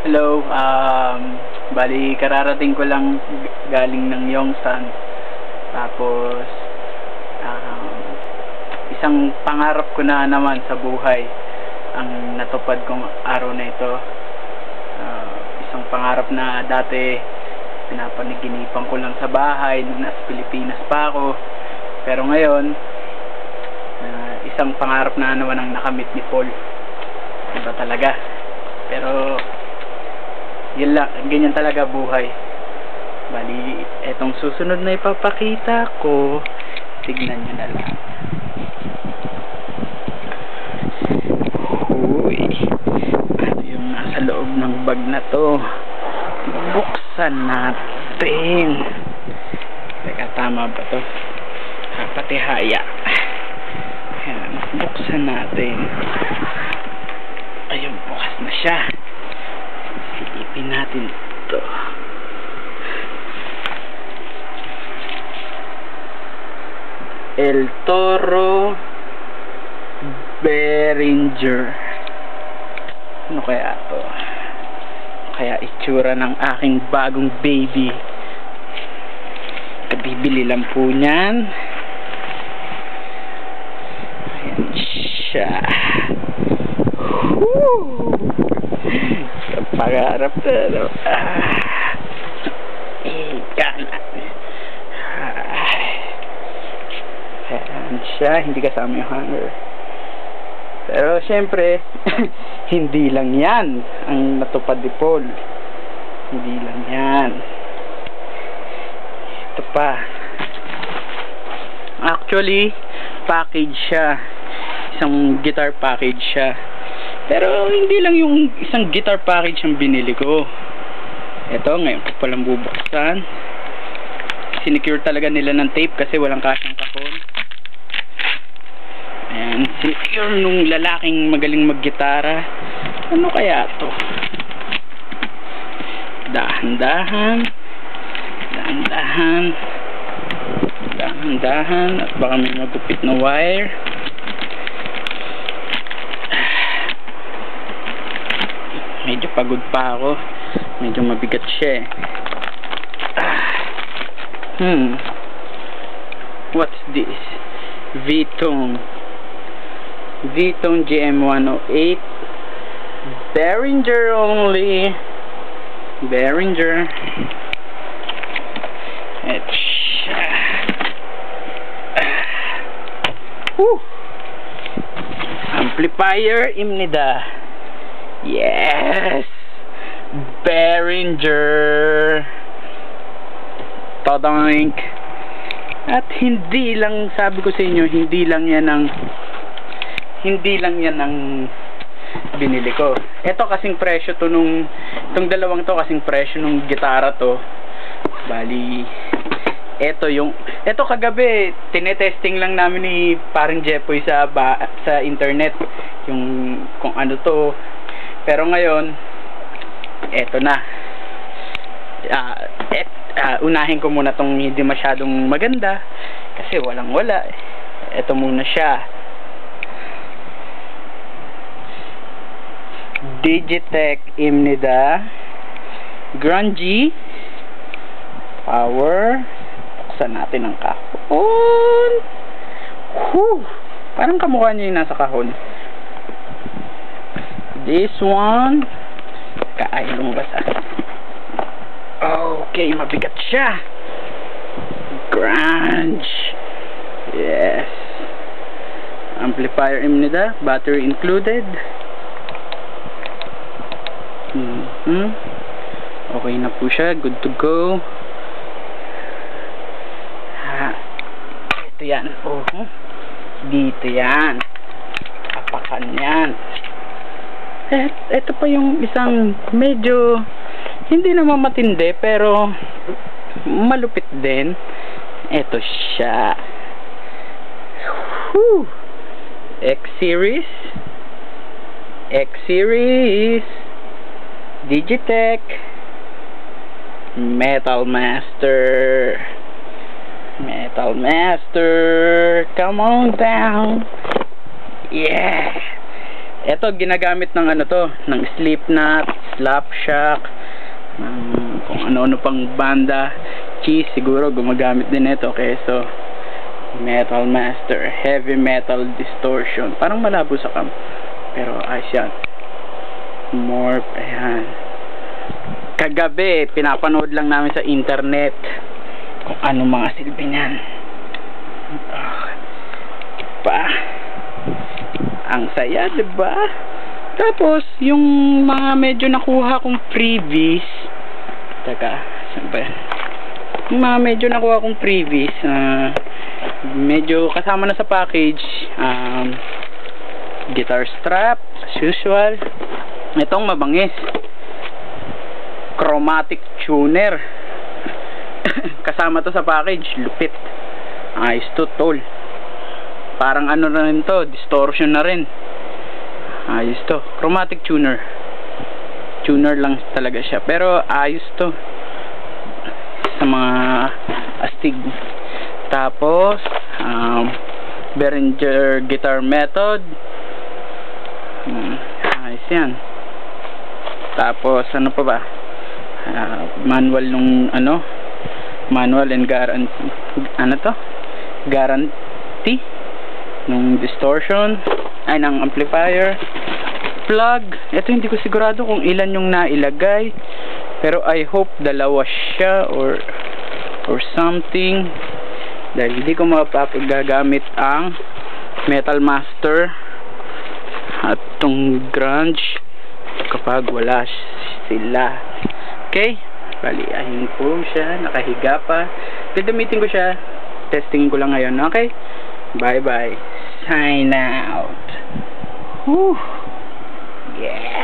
Hello, bali kararating ko lang galing ng Yongsan. Tapos isang pangarap ko na naman sa buhay ang natupad kong araw na ito. Isang pangarap na dati pinapanaginipan ko lang sa bahay nung nasa Pilipinas pa ako. Pero ngayon, isang pangarap na naman ang nakamit ni Paul. Iba talaga. Pero yun lang, ganyan talaga buhay. Bali, etong susunod na ipapakita ko, tignan nyo na lang. Uy, ano yung nasa loob ng bag na to? Buksan natin. Teka, tama ba to? Patihaya. Ayan, buksan natin. Ayun, bukas na siya. Silipin natin ito. El Toro Behringer. Ano kaya to? Kaya itsura ng aking bagong baby. Kabibili lang po niyan. Ayan siya. Woo! Pangarap na ika na. Ayan siya, hindi kasama yung hanger. Pero syempre hindi lang yan ang natupad ni Paul. Hindi lang yan. Ito pa. Actually, package siya. Isang guitar package siya. Pero hindi lang yung isang guitar package ang binili ko. Ito, ngayon ko palang bubuksan. Sinecure talaga nila ng tape kasi walang kasyang kahon. Ayan, sinecure nung lalaking magaling maggitara. Ano kaya to? Dahan-dahan. Dahan-dahan. Dahan-dahan. At baka may magupit na wire. Medyo pagod pa ako. Medyo mabigat siya eh. What's this? V-Tone GM108 Behringer only. Behringer. Amplifier Imnida. Yes! Behringer. Todoink. At hindi lang, sabi ko sa inyo, hindi lang yan ang binili ko. Ito kasing presyo to itong dalawang to kasing presyo nung gitara to. Bali, ito kagabi, tinetesting lang namin ni paring Jepoy sa internet yung kung ano to. Pero ngayon, eto na. Unahin ko muna tong hindi masyadong maganda kasi walang-wala. Eto muna siya. Digitech Imnida Grungy Power. Buksan natin ang kahon. Whew! Parang kamukha niya yung nasa kahon. This one, kaay lumabas okay, mabigat siya. Grunge. Yes. Amplifier Imnida, battery included. Okay na po siya, good to go. Ito yan. Dito yan. Apakan yan. Ito pa yung isang medyo hindi naman matindi pero malupit din. Ito siya. X-Series Digitech Metal Master. Come on down. Yeah. Ito ginagamit ng ano to, ng Slipknot, Slapshot, kung ano-ano pang banda. Cheese siguro gumagamit din ito. Okay, so Metal Master, Heavy Metal Distortion. Parang malabo sa cam, pero ayos yan. Morph, ayan. Kagabi pinapanood lang namin sa internet kung ano mga silbi niyan. Ang saya, diba? Tapos yung mga medyo nakuha kong freebies, saan ba yan? Yung mga medyo nakuha kong freebies, medyo kasama na sa package. Guitar strap as usual. Itong mabangis, chromatic tuner. Kasama to sa package. Lupit, ayos to, tol. Parang ano na rin to, distortion na rin. Ayos to, chromatic tuner. Tuner lang talaga siya, pero ayos to sa mga astig. Tapos Behringer guitar method. Ayos yan. Tapos ano pa ba, manual nung ano, manual and guarantee, ano to, guarantee nung distortion ay ng amplifier. Plug, ito hindi ko sigurado kung ilan yung nailagay, pero I hope dalawa siya or something, dahil hindi ko mapapagagamit ang Metal Master at tong grunge kapag wala sila. Okay, bali ayun po siya, nakahiga pa. Gagamitin ko siya, testing ko lang ngayon. Okay, bye bye, sign out. Whew. Yeah.